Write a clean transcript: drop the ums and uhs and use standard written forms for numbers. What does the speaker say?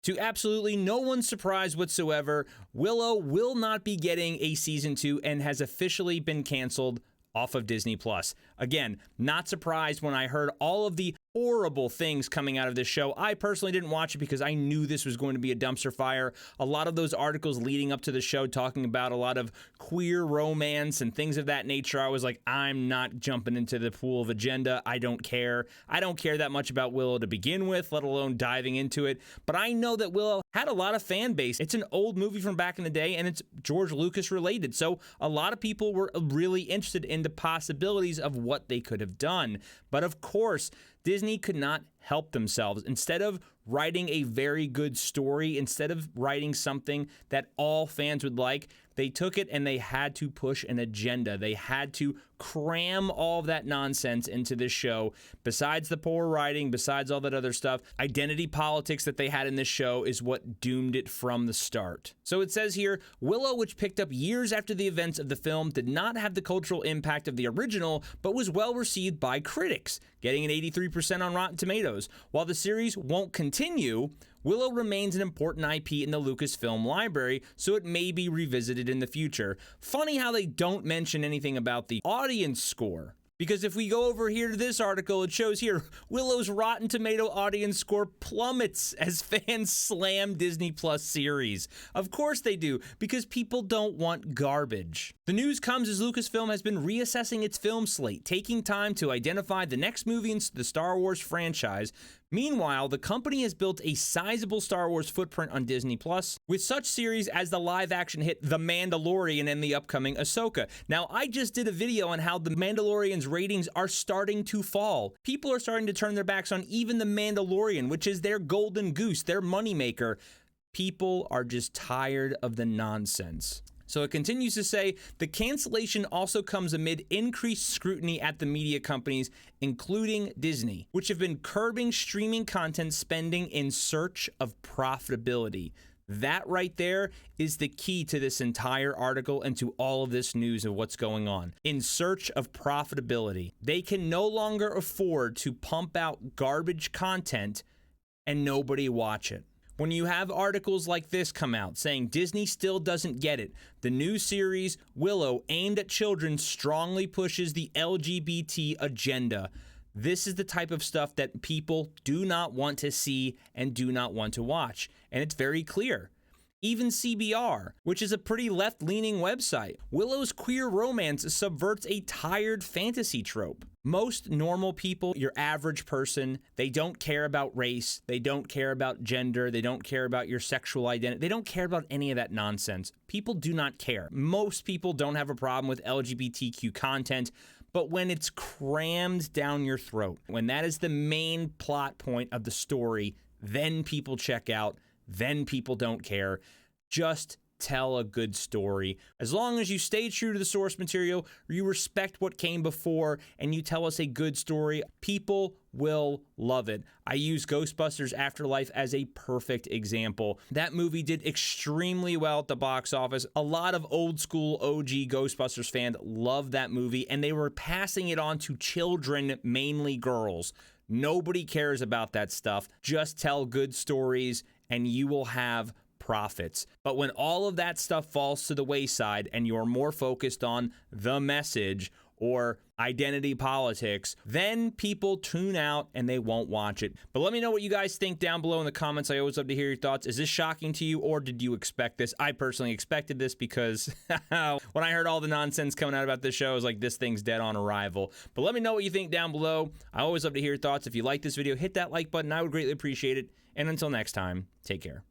To absolutely no one's surprise whatsoever, Willow will not be getting a season 2 and has officially been canceled off of Disney+. Again, not surprised when I heard all of the horrible things coming out of this show. I personally didn't watch it because I knew this was going to be a dumpster fire. A lot of those articles leading up to the show talking about a lot of queer romance and things of that nature, I was like, I'm not jumping into the pool of agenda. I don't care. I don't care that much about Willow to begin with, let alone diving into it. But I know that Willow had a lot of fan base. It's an old movie from back in the day, and it's George Lucas related. So a lot of people were really interested in the possibilities of what they could have done. But of course, Disney could not help themselves. Instead of writing a very good story, instead of writing something that all fans would like, they took it and they had to push an agenda. They had to cram all of that nonsense into this show. Besides the poor writing, besides all that other stuff, identity politics that they had in this show is what doomed it from the start. So it says here, Willow, which picked up years after the events of the film, did not have the cultural impact of the original, but was well received by critics, getting an 83% on Rotten Tomatoes. While the series won't continue, Willow remains an important IP in the Lucasfilm library, so it may be revisited in the future. Funny how they don't mention anything about the audience score. Because if we go over here to this article, it shows here, Willow's Rotten Tomato audience score plummets as fans slam Disney Plus series. Of course they do, because people don't want garbage. The news comes as Lucasfilm has been reassessing its film slate, taking time to identify the next movie in the Star Wars franchise. Meanwhile, the company has built a sizable Star Wars footprint on Disney Plus, with such series as the live-action hit The Mandalorian and the upcoming Ahsoka. Now, I just did a video on how The Mandalorian's ratings are starting to fall. People are starting to turn their backs on even The Mandalorian, which is their golden goose, their moneymaker. People are just tired of the nonsense. So it continues to say, the cancellation also comes amid increased scrutiny at the media companies, including Disney, which have been curbing streaming content spending in search of profitability. That right there is the key to this entire article and to all of this news of what's going on. In search of profitability. They can no longer afford to pump out garbage content and nobody watch it. When you have articles like this come out saying Disney still doesn't get it, the new series Willow, aimed at children, strongly pushes the LGBT agenda. This is the type of stuff that people do not want to see and do not want to watch. And it's very clear. Even CBR, which is a pretty left-leaning website, Willow's queer romance subverts a tired fantasy trope. Most normal people, your average person, they don't care about race, they don't care about gender, they don't care about your sexual identity, they don't care about any of that nonsense. People do not care. Most people don't have a problem with LGBTQ content, but when it's crammed down your throat, when that is the main plot point of the story, then people check out. Then people don't care. Just tell a good story. As long as you stay true to the source material, you respect what came before, and you tell us a good story, people will love it. I use Ghostbusters Afterlife as a perfect example. That movie did extremely well at the box office. A lot of old school OG Ghostbusters fans loved that movie, and they were passing it on to children, mainly girls. Nobody cares about that stuff. Just tell good stories and you will have profits. But when all of that stuff falls to the wayside and you're more focused on the message or identity politics, then people tune out and they won't watch it. But let me know what you guys think down below in the comments. I always love to hear your thoughts. Is this shocking to you, or did you expect this? I personally expected this because when I heard all the nonsense coming out about this show, I was like, this thing's dead on arrival. But let me know what you think down below. I always love to hear your thoughts. If you like this video, hit that like button. I would greatly appreciate it. And until next time, take care.